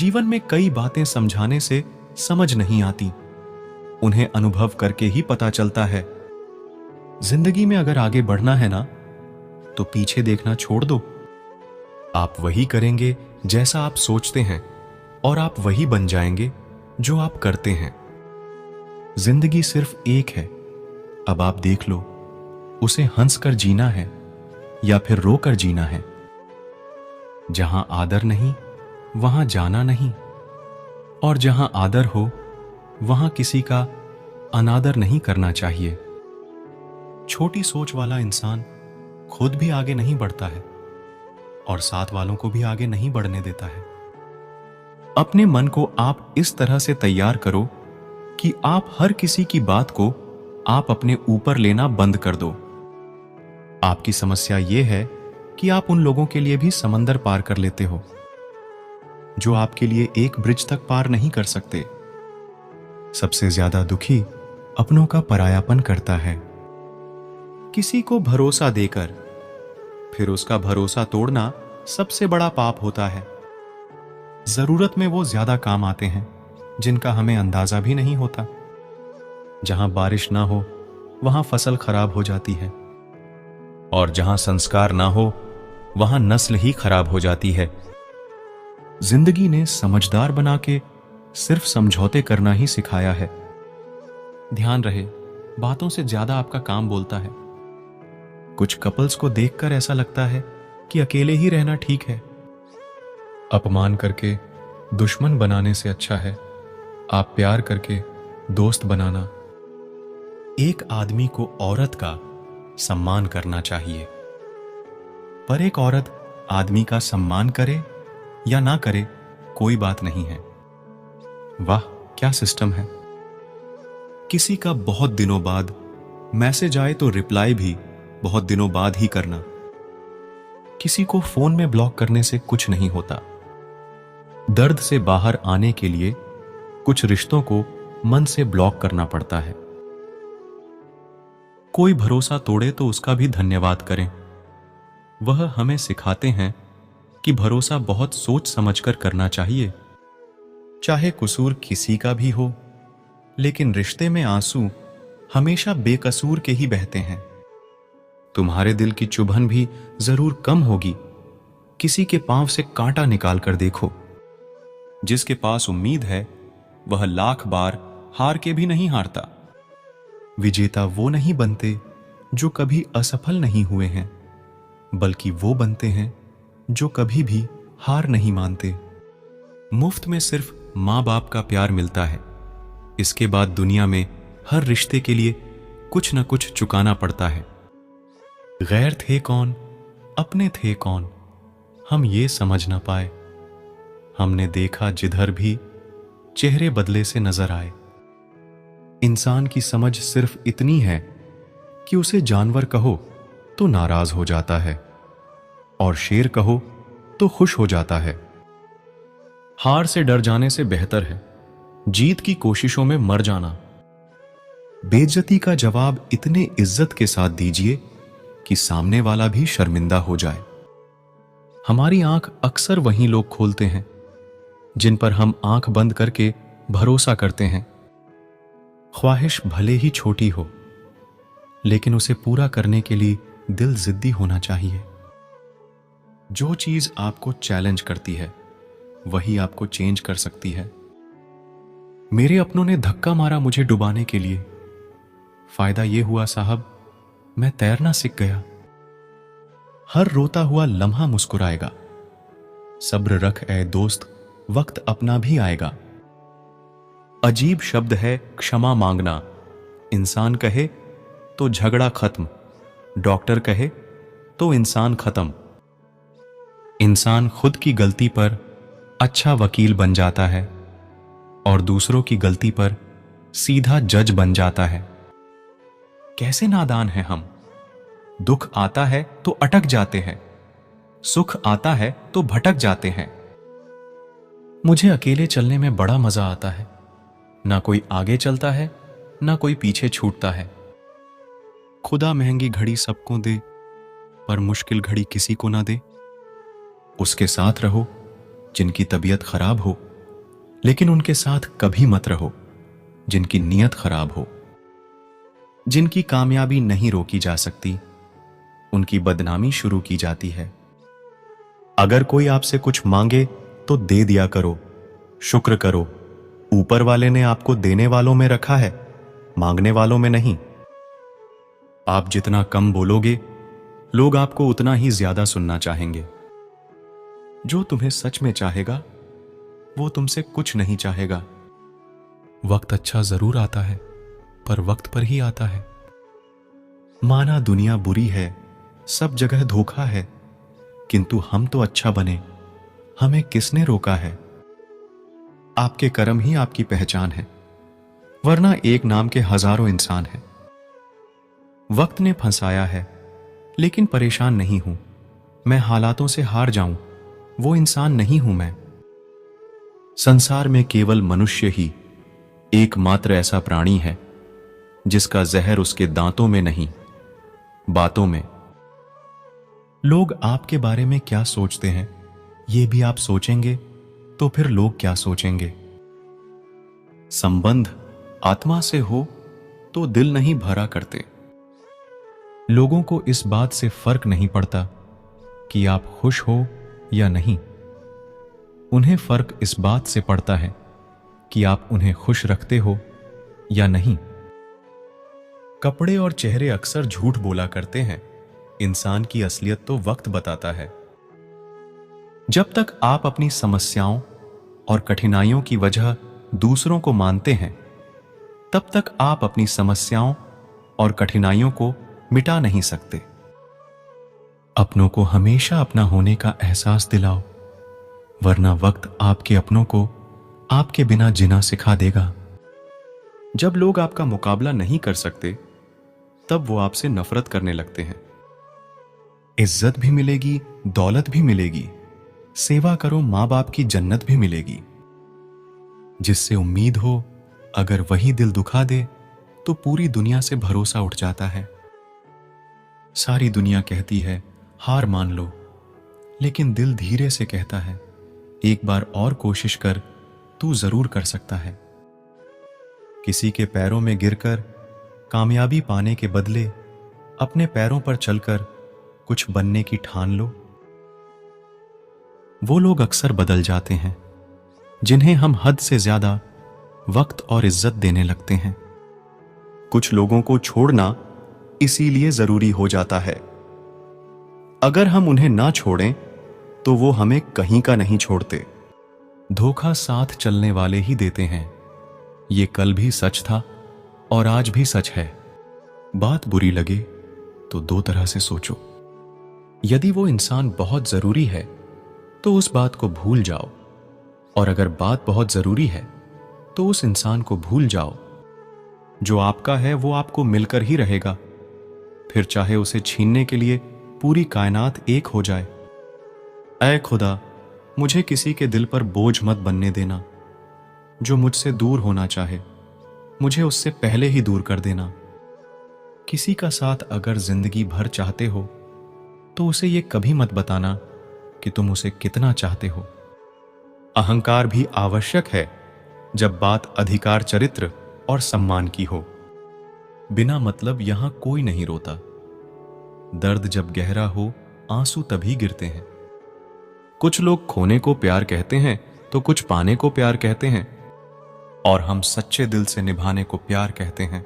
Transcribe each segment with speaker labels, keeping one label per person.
Speaker 1: जीवन में कई बातें समझाने से समझ नहीं आती, उन्हें अनुभव करके ही पता चलता है। जिंदगी में अगर आगे बढ़ना है ना, तो पीछे देखना छोड़ दो। आप वही करेंगे जैसा आप सोचते हैं, और आप वही बन जाएंगे जो आप करते हैं। जिंदगी सिर्फ एक है, अब आप देख लो, उसे हंसकर जीना है या फिर रोकर जीना है। जहां आदर नहीं वहां जाना नहीं, और जहां आदर हो वहां किसी का अनादर नहीं करना चाहिए। छोटी सोच वाला इंसान खुद भी आगे नहीं बढ़ता है और साथ वालों को भी आगे नहीं बढ़ने देता है। अपने मन को आप इस तरह से तैयार करो कि आप हर किसी की बात को आप अपने ऊपर लेना बंद कर दो। आपकी समस्या यह है कि आप उन लोगों के लिए भी समंदर पार कर लेते हो जो आपके लिए एक ब्रिज तक पार नहीं कर सकते। सबसे ज्यादा दुखी अपनों का परायापन करता है। किसी को भरोसा देकर फिर उसका भरोसा तोड़ना सबसे बड़ा पाप होता है। जरूरत में वो ज्यादा काम आते हैं जिनका हमें अंदाजा भी नहीं होता। जहां बारिश ना हो वहां फसल खराब हो जाती है, और जहां संस्कार ना हो वहां नस्ल ही खराब हो जाती है। जिंदगी ने समझदार बना के सिर्फ समझौते करना ही सिखाया है। ध्यान रहे, बातों से ज्यादा आपका काम बोलता है। कुछ कपल्स को देखकर ऐसा लगता है कि अकेले ही रहना ठीक है। अपमान करके दुश्मन बनाने से अच्छा है आप प्यार करके दोस्त बनाना। एक आदमी को औरत का सम्मान करना चाहिए, पर एक औरत आदमी का सम्मान करे या ना करे कोई बात नहीं है। वाह क्या सिस्टम है। किसी का बहुत दिनों बाद मैसेज आए तो रिप्लाई भी बहुत दिनों बाद ही करना। किसी को फोन में ब्लॉक करने से कुछ नहीं होता। दर्द से बाहर आने के लिए कुछ रिश्तों को मन से ब्लॉक करना पड़ता है। कोई भरोसा तोड़े तो उसका भी धन्यवाद करें। वह हमें सिखाते हैं कि भरोसा बहुत सोच समझकर करना चाहिए। चाहे कसूर किसी का भी हो, लेकिन रिश्ते में आंसू हमेशा बेकसूर के ही बहते हैं। तुम्हारे दिल की चुभन भी जरूर कम होगी। किसी के पांव से कांटा निकाल कर देखो। जिसके पास उम्मीद है वह लाख बार हार के भी नहीं हारता। विजेता वो नहीं बनते जो कभी असफल नहीं हुए हैं, बल्कि वो बनते हैं जो कभी भी हार नहीं मानते। मुफ्त में सिर्फ मां बाप का प्यार मिलता है। इसके बाद दुनिया में हर रिश्ते के लिए कुछ न कुछ चुकाना पड़ता है। गैर थे कौन, अपने थे कौन, हम ये समझ ना पाए। हमने देखा जिधर भी चेहरे बदले से नजर आए। इंसान की समझ सिर्फ इतनी है कि उसे जानवर कहो तो नाराज हो जाता है, और शेर कहो तो खुश हो जाता है। हार से डर जाने से बेहतर है जीत की कोशिशों में मर जाना। बेइज्जती का जवाब इतने इज्जत के साथ दीजिए कि सामने वाला भी शर्मिंदा हो जाए। हमारी आंख अक्सर वही लोग खोलते हैं जिन पर हम आंख बंद करके भरोसा करते हैं। ख्वाहिश भले ही छोटी हो, लेकिन उसे पूरा करने के लिए दिल जिद्दी होना चाहिए। जो चीज आपको चैलेंज करती है वही आपको चेंज कर सकती है। मेरे अपनों ने धक्का मारा मुझे डुबाने के लिए। फायदा यह हुआ साहब, मैं तैरना सीख गया। हर रोता हुआ लम्हा मुस्कुराएगा। सब्र रख ए दोस्त, वक्त अपना भी आएगा। अजीब शब्द है क्षमा मांगना। इंसान कहे तो झगड़ा खत्म, डॉक्टर कहे तो इंसान खत्म। इंसान खुद की गलती पर अच्छा वकील बन जाता है और दूसरों की गलती पर सीधा जज बन जाता है। कैसे नादान हैं हम। दुख आता है तो अटक जाते हैं, सुख आता है तो भटक जाते हैं। मुझे अकेले चलने में बड़ा मजा आता है। ना कोई आगे चलता है, ना कोई पीछे छूटता है। खुदा महंगी घड़ी सबको दे, पर मुश्किल घड़ी किसी को ना दे। उसके साथ रहो जिनकी तबीयत खराब हो, लेकिन उनके साथ कभी मत रहो जिनकी नीयत खराब हो, जिनकी कामयाबी नहीं रोकी जा सकती, उनकी बदनामी शुरू की जाती है। अगर कोई आपसे कुछ मांगे तो दे दिया करो, शुक्र करो। ऊपर वाले ने आपको देने वालों में रखा है, मांगने वालों में नहीं। आप जितना कम बोलोगे, लोग आपको उतना ही ज्यादा सुनना चाहेंगे। जो तुम्हें सच में चाहेगा, वो तुमसे कुछ नहीं चाहेगा। वक्त अच्छा जरूर आता है, पर वक्त पर ही आता है। माना दुनिया बुरी है, सब जगह धोखा है, किंतु हम तो अच्छा बने, हमें किसने रोका है? आपके कर्म ही आपकी पहचान है, वरना एक नाम के हजारों इंसान हैं। वक्त ने फंसाया है, लेकिन परेशान नहीं हूं। मैं हालातों से हार जाऊं, वो इंसान नहीं हूं मैं। संसार में केवल मनुष्य ही एकमात्र ऐसा प्राणी है जिसका जहर उसके दांतों में नहीं, बातों में। लोग आपके बारे में क्या सोचते हैं, ये भी आप सोचेंगे तो फिर लोग क्या सोचेंगे? संबंध आत्मा से हो तो दिल नहीं भरा करते। लोगों को इस बात से फर्क नहीं पड़ता कि आप खुश हो या नहीं। उन्हें फर्क इस बात से पड़ता है कि आप उन्हें खुश रखते हो या नहीं। कपड़े और चेहरे अक्सर झूठ बोला करते हैं, इंसान की असलियत तो वक्त बताता है। जब तक आप अपनी समस्याओं और कठिनाइयों की वजह दूसरों को मानते हैं, तब तक आप अपनी समस्याओं और कठिनाइयों को मिटा नहीं सकते। अपनों को हमेशा अपना होने का एहसास दिलाओ, वरना वक्त आपके अपनों को आपके बिना जीना सिखा देगा। जब लोग आपका मुकाबला नहीं कर सकते, तब वो आपसे नफरत करने लगते हैं। इज्जत भी मिलेगी, दौलत भी मिलेगी, सेवा करो मां बाप की जन्नत भी मिलेगी। जिससे उम्मीद हो, अगर वही दिल दुखा दे तो पूरी दुनिया से भरोसा उठ जाता है। सारी दुनिया कहती है हार मान लो, लेकिन दिल धीरे से कहता है एक बार और कोशिश कर, तू जरूर कर सकता है। किसी के पैरों में गिरकर कामयाबी पाने के बदले अपने पैरों पर चलकर कुछ बनने की ठान लो। वो लोग अक्सर बदल जाते हैं जिन्हें हम हद से ज्यादा वक्त और इज्जत देने लगते हैं। कुछ लोगों को छोड़ना इसीलिए जरूरी हो जाता है। अगर हम उन्हें ना छोड़ें तो वो हमें कहीं का नहीं छोड़ते। धोखा साथ चलने वाले ही देते हैं। ये कल भी सच था और आज भी सच है। बात बुरी लगे तो दो तरह से सोचो। यदि वो इंसान बहुत जरूरी है तो उस बात को भूल जाओ, और अगर बात बहुत जरूरी है तो उस इंसान को भूल जाओ। जो आपका है वो आपको मिलकर ही रहेगा, फिर चाहे उसे छीनने के लिए पूरी कायनात एक हो जाए। ऐ खुदा, मुझे किसी के दिल पर बोझ मत बनने देना। जो मुझसे दूर होना चाहे, मुझे उससे पहले ही दूर कर देना। किसी का साथ अगर जिंदगी भर चाहते हो तो उसे ये कभी मत बताना कि तुम उसे कितना चाहते हो। अहंकार भी आवश्यक है जब बात अधिकार, चरित्र और सम्मान की हो। बिना मतलब यहां कोई नहीं रोता। दर्द जब गहरा हो, आंसू तभी गिरते हैं। कुछ लोग खोने को प्यार कहते हैं तो कुछ पाने को प्यार कहते हैं, और हम सच्चे दिल से निभाने को प्यार कहते हैं।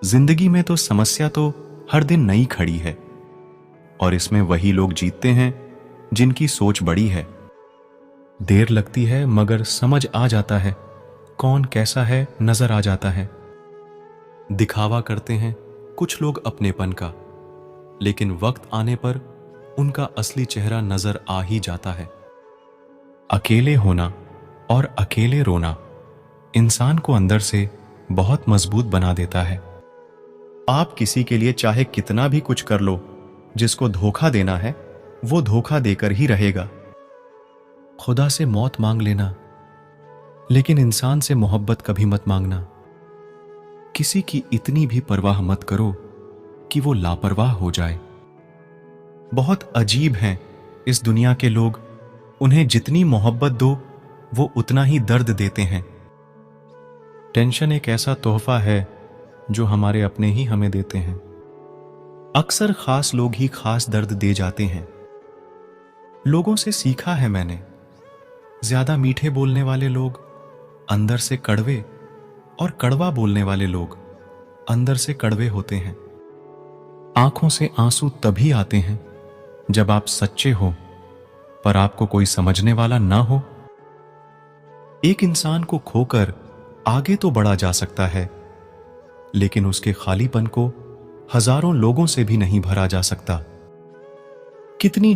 Speaker 1: जिंदगी में तो समस्या तो हर दिन नई खड़ी है, और इसमें वही लोग जीतते हैं जिनकी सोच बड़ी है। देर लगती है मगर समझ आ जाता है, कौन कैसा है नजर आ जाता है। दिखावा करते हैं कुछ लोग अपनेपन का, लेकिन वक्त आने पर उनका असली चेहरा नजर आ ही जाता है। अकेले होना और अकेले रोना इंसान को अंदर से बहुत मजबूत बना देता है। आप किसी के लिए चाहे कितना भी कुछ कर लो, जिसको धोखा देना है वो धोखा देकर ही रहेगा। खुदा से मौत मांग लेना, लेकिन इंसान से मोहब्बत कभी मत मांगना। किसी की इतनी भी परवाह मत करो कि वो लापरवाह हो जाए। बहुत अजीब हैं इस दुनिया के लोग, उन्हें जितनी मोहब्बत दो वो उतना ही दर्द देते हैं। टेंशन एक ऐसा तोहफा है जो हमारे अपने ही हमें देते हैं। अक्सर खास लोग ही खास दर्द दे जाते हैं। लोगों से सीखा है मैंने, ज्यादा मीठे बोलने वाले लोग अंदर से कड़वे और कड़वा बोलने वाले लोग अंदर से कड़वे होते हैं। आंखों से आंसू तभी आते हैं जब आप सच्चे हो पर आपको कोई समझने वाला ना हो। एक इंसान को खोकर आगे तो बढ़ा जा सकता है, लेकिन उसके खालीपन को हजारों लोगों से भी नहीं भरा जा सकता। कितनी